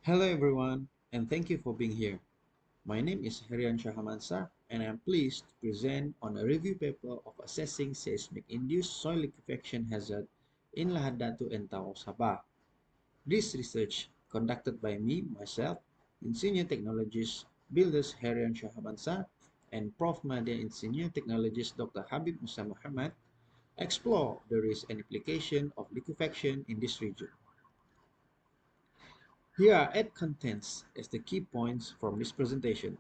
Hello everyone, and thank you for being here. My name is Harryanshah Hamansa, and I am pleased to present on a review paper of assessing seismic induced soil liquefaction hazard in Lahad Datu and Tawau, Sabah. This research, conducted by myself, in Senior Technologist Builders Harryanshah Hamansa, and Prof. Media in Senior Technologist Dr. Habib Musa Muhammad, explore the risk and implication of liquefaction in this region. Here are 8 contents as the key points from this presentation.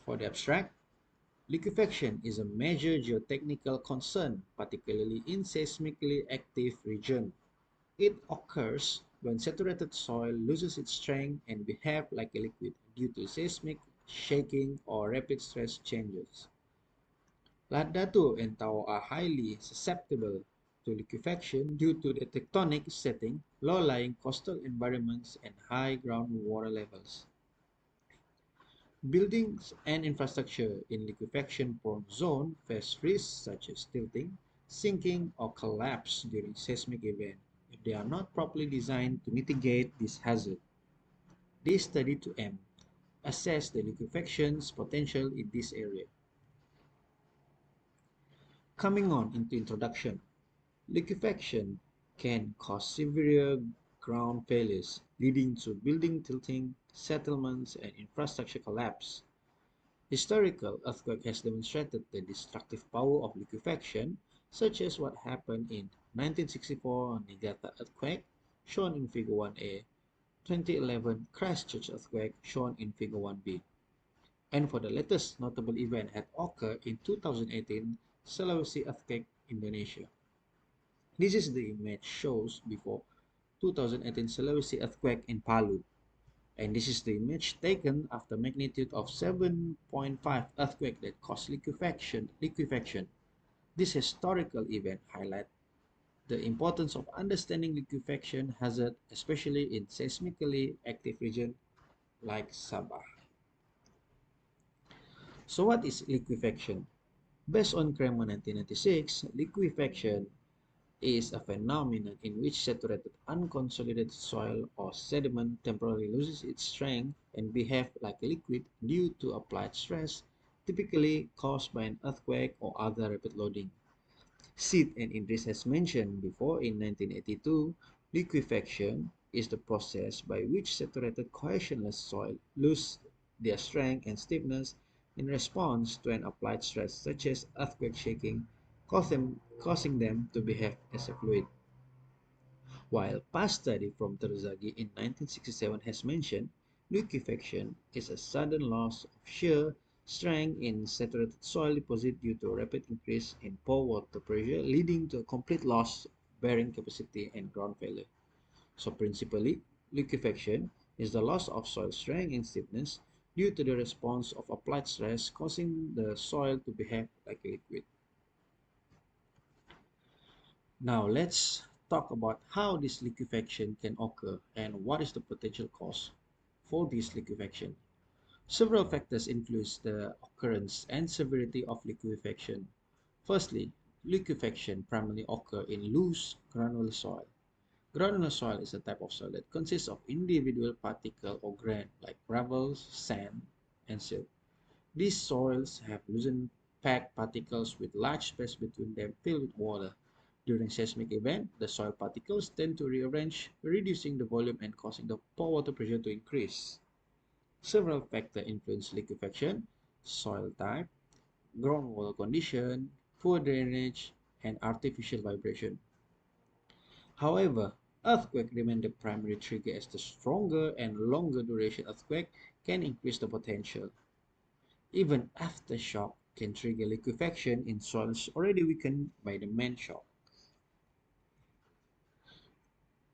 For the abstract, liquefaction is a major geotechnical concern, particularly in seismically active region. It occurs when saturated soil loses its strength and behave like a liquid due to seismic shaking or rapid stress changes. Lahad Datu and Tawau are highly susceptible to liquefaction due to the tectonic setting, low-lying coastal environments, and high groundwater levels. Buildings and infrastructure in liquefaction-prone zone face risks such as tilting, sinking, or collapse during seismic event if they are not properly designed to mitigate this hazard. This study to assess the liquefaction's potential in this area. Coming on into introduction, liquefaction can cause severe ground failures, leading to building tilting, settlements, and infrastructure collapse. Historical earthquake has demonstrated the destructive power of liquefaction, such as what happened in 1964 Niigata earthquake, shown in Figure 1A, 2011 Christchurch earthquake, shown in Figure 1B, and for the latest notable event had occurred in 2018 Sulawesi earthquake, Indonesia. This is the image shows before 2018 Sulawesi earthquake in Palu. And this is the image taken after magnitude of 7.5 earthquake that caused liquefaction. This historical event highlights the importance of understanding liquefaction hazard, especially in seismically active region like Sabah. So what is liquefaction? Based on Kramer 1996, liquefaction is a phenomenon in which saturated unconsolidated soil or sediment temporarily loses its strength and behave like a liquid due to applied stress, typically caused by an earthquake or other rapid loading. Sid and Idris has mentioned before in 1982, liquefaction is the process by which saturated cohesionless soil lose their strength and stiffness in response to an applied stress such as earthquake shaking, causing them to behave as a fluid. While past study from Terzaghi in 1967 has mentioned, liquefaction is a sudden loss of shear strength in saturated soil deposit due to a rapid increase in pore water pressure, leading to a complete loss of bearing capacity and ground failure. So principally, liquefaction is the loss of soil strength and stiffness due to the response of applied stress causing the soil to behave like a liquid. Now let's talk about how this liquefaction can occur and what is the potential cause for this liquefaction. Several factors influence the occurrence and severity of liquefaction. Firstly, liquefaction primarily occurs in loose granular soil. Granular soil is a type of soil that consists of individual particles or grain like gravel, sand, and silt. These soils have loosened packed particles with large space between them filled with water. During seismic event, the soil particles tend to rearrange, reducing the volume and causing the pore water pressure to increase. Several factors influence liquefaction: soil type, groundwater condition, poor drainage, and artificial vibration. However, earthquake remain the primary trigger as the stronger and longer duration earthquake can increase the potential. Even aftershock can trigger liquefaction in soils already weakened by the main shock.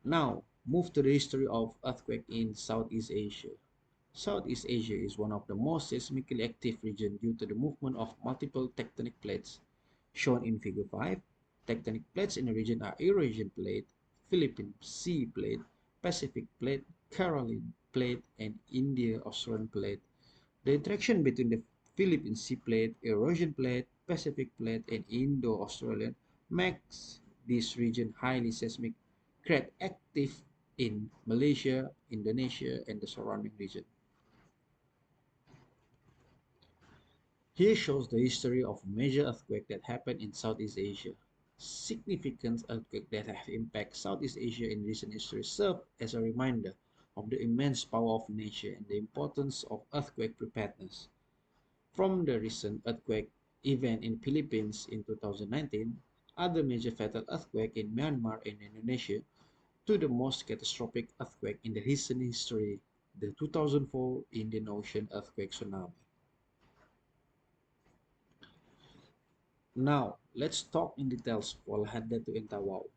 Now, move to the history of earthquake in Southeast Asia. Southeast Asia is one of the most seismically active regions due to the movement of multiple tectonic plates. Shown in Figure 5, tectonic plates in the region are Eurasian plate, Philippine Sea plate, Pacific plate, Caroline plate, and India-Australian plate. The interaction between the Philippine Sea plate, Eurasian plate, Pacific plate, and Indo-Australian makes this region highly seismic create active in Malaysia, Indonesia, and the surrounding region. Here shows the history of major earthquakes that happened in Southeast Asia. Significant earthquakes that have impacted Southeast Asia in recent history serve as a reminder of the immense power of nature and the importance of earthquake preparedness. From the recent earthquake event in Philippines in 2019, other major fatal earthquake in Myanmar and Indonesia, to the most catastrophic earthquake in the recent history, the 2004 Indian Ocean earthquake tsunami. Now, let's talk in details for Lahad Datu and Tawau.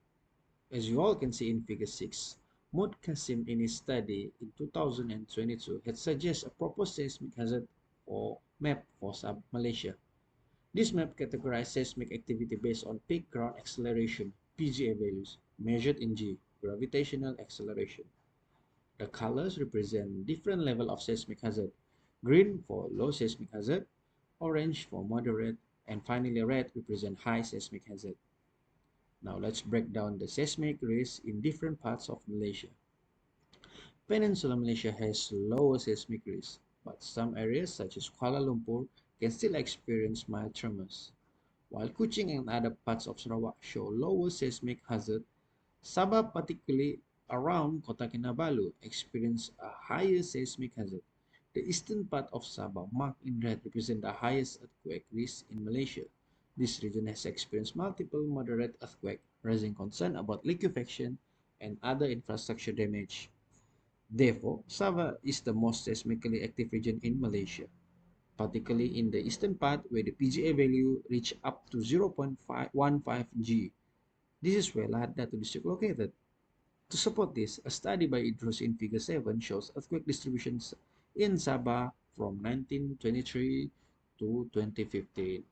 As you all can see in figure 6, Mohd Qasim in his study in 2022 had suggested a proposed seismic hazard or map for Malaysia. This map categorized seismic activity based on peak ground acceleration (PGA) values measured in G, gravitational acceleration. The colors represent different level of seismic hazard: green for low seismic hazard, orange for moderate, and finally red represent high seismic hazard. Now let's break down the seismic risk in different parts of Malaysia. Peninsular Malaysia has lower seismic risk, but some areas such as Kuala Lumpur can still experience mild tremors. While Kuching and other parts of Sarawak show lower seismic hazard, Sabah, particularly around Kota Kinabalu, experience a higher seismic hazard. The eastern part of Sabah, marked in red, represents the highest earthquake risk in Malaysia. This region has experienced multiple moderate earthquakes, raising concern about liquefaction and other infrastructure damage. Therefore, Sabah is the most seismically active region in Malaysia, particularly in the eastern part where the PGA value reached up to 0.15 G. This is where Lahad Datu district located. To support this, a study by Idrus in figure 7 shows earthquake distributions in Sabah from 1923 to 2015,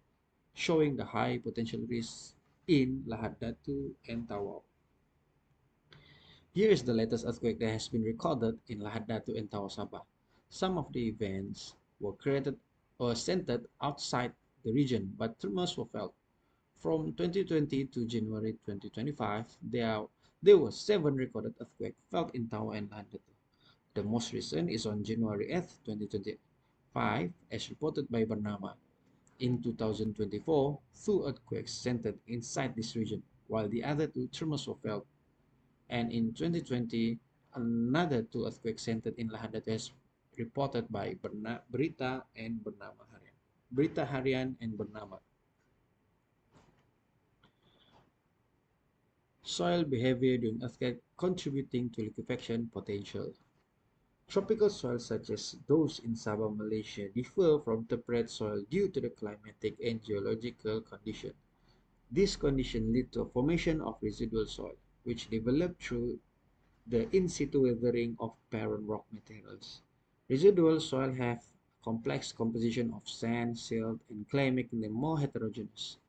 showing the high potential risks in Lahad Datu and Tawau. Here is the latest earthquake that has been recorded in Lahad Datu and Tawau, Sabah. Some of the events were created or centered outside the region, but tremors were felt. From 2020 to January 2025, there were 7 recorded earthquakes felt in Tawau and Lahad Datu. The most recent is on January 8, 2025, as reported by Bernama. In 2024, 2 earthquakes centered inside this region, while the other 2 tremors were felt. And in 2020, another 2 earthquakes centered in Lahad Datu as reported by Berita and Bernama Harian. Berita Harian and Bernama. Soil behavior during earthquake contributing to liquefaction potential. Tropical soils such as those in Sabah, Malaysia differ from temperate soil due to the climatic and geological condition. This condition lead to a formation of residual soil, which develop through the in-situ weathering of parent rock materials. Residual soil have complex composition of sand, silt, and clay, making them more heterogeneous.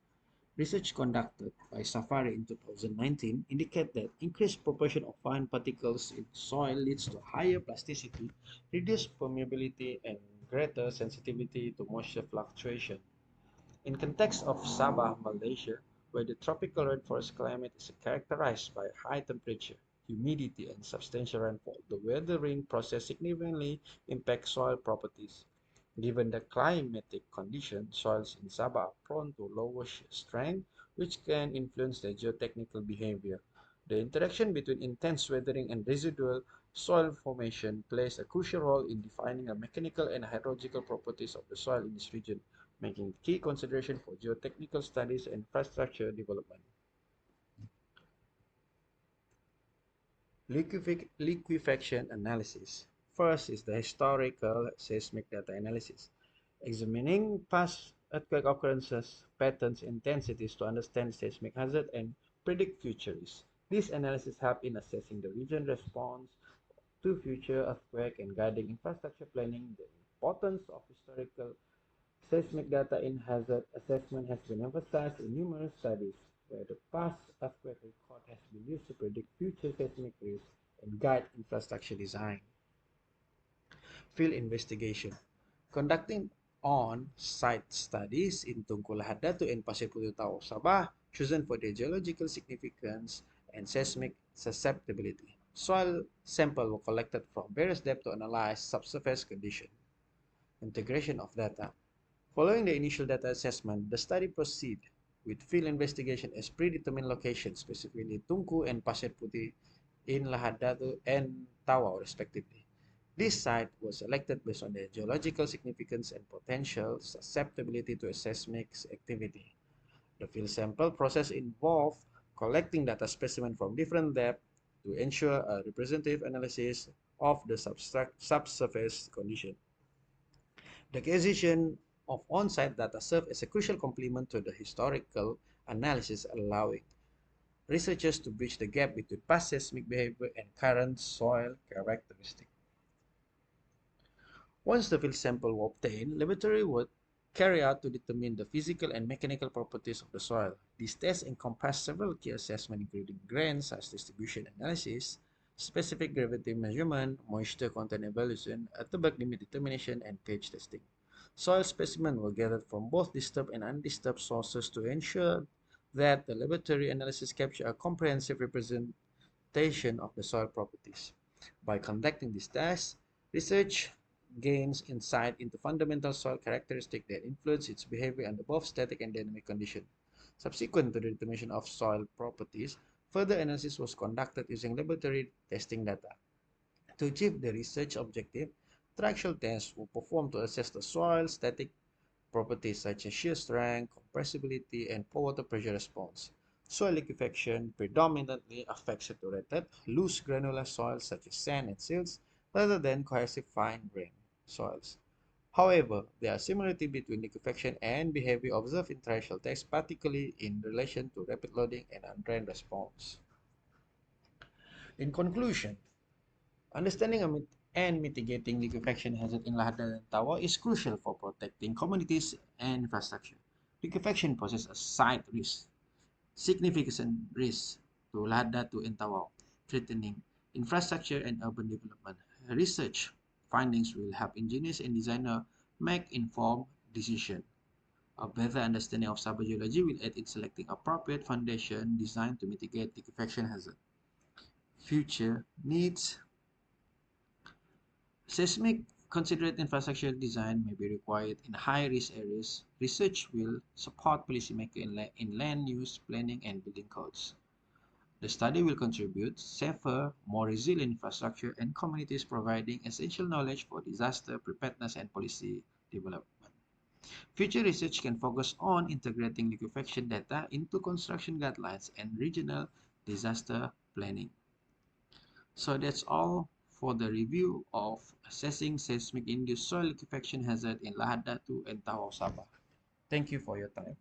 Research conducted by Safari in 2019 indicate that increased proportion of fine particles in soil leads to higher plasticity, reduced permeability, and greater sensitivity to moisture fluctuation. In context of Sabah, Malaysia, where the tropical rainforest climate is characterized by high temperature, humidity, and substantial rainfall, the weathering process significantly impacts soil properties. Given the climatic conditions, soils in Sabah are prone to lower shear strength, which can influence their geotechnical behavior. The interaction between intense weathering and residual soil formation plays a crucial role in defining the mechanical and hydrological properties of the soil in this region, making key consideration for geotechnical studies and infrastructure development. Liquefaction analysis. First is the historical seismic data analysis, examining past earthquake occurrences, patterns, intensities to understand seismic hazard and predict future risks. This analysis helps in assessing the region response to future earthquake and guiding infrastructure planning. The importance of historical seismic data in hazard assessment has been emphasized in numerous studies, where the past earthquake record has been used to predict future seismic risks and guide infrastructure design. Field investigation. Conducting on-site studies in Tunku Lahad Datu and Pasir Putih Tawau, Sabah, chosen for their geological significance and seismic susceptibility. Soil samples were collected from various depths to analyze subsurface conditions. Integration of data. Following the initial data assessment, the study proceeded with field investigation as predetermined locations, specifically Tunku and Pasir Putih in Lahad Datu and Tawau, respectively. This site was selected based on their geological significance and potential susceptibility to seismic activity. The field sample process involved collecting data specimens from different depths to ensure a representative analysis of the subsurface condition. The acquisition of on-site data served as a crucial complement to the historical analysis, allowing researchers to bridge the gap between past seismic behavior and current soil characteristics. Once the field sample were obtained, laboratory work carried out to determine the physical and mechanical properties of the soil. These tests encompass several key assessments including grain size distribution analysis, specific gravity measurement, moisture content evaluation, atobactic limit determination, and pH testing. Soil specimens were gathered from both disturbed and undisturbed sources to ensure that the laboratory analysis captured a comprehensive representation of the soil properties. By conducting these tests, research gains insight into fundamental soil characteristics that influence its behavior under both static and dynamic conditions. Subsequent to the determination of soil properties, further analysis was conducted using laboratory testing data. To achieve the research objective, triaxial tests were performed to assess the soil static properties such as shear strength, compressibility, and pore water pressure response. Soil liquefaction predominantly affects saturated, loose granular soils such as sand and silts, rather than cohesive fine-grained soils. However, there are similarities between liquefaction and behavior observed in triaxial tests, particularly in relation to rapid loading and undrained response. In conclusion, understanding and mitigating liquefaction hazard in Lahad Datu and Tawau is crucial for protecting communities and infrastructure. Liquefaction poses a site risk, significant risk to Lahad Datu and Tawau, threatening infrastructure and urban development. Research findings will help engineers and designers make informed decisions. A better understanding of Sabah geology will aid in selecting appropriate foundation designed to mitigate liquefaction hazard. Future needs. Seismic considerate infrastructure design may be required in high-risk areas. Research will support policymakers in land use planning and building codes. The study will contribute safer, more resilient infrastructure and communities providing essential knowledge for disaster preparedness and policy development. Future research can focus on integrating liquefaction data into construction guidelines and regional disaster planning. So that's all for the review of assessing seismic induced soil liquefaction hazard in Lahad Datu and Tawau, Sabah. Thank you for your time.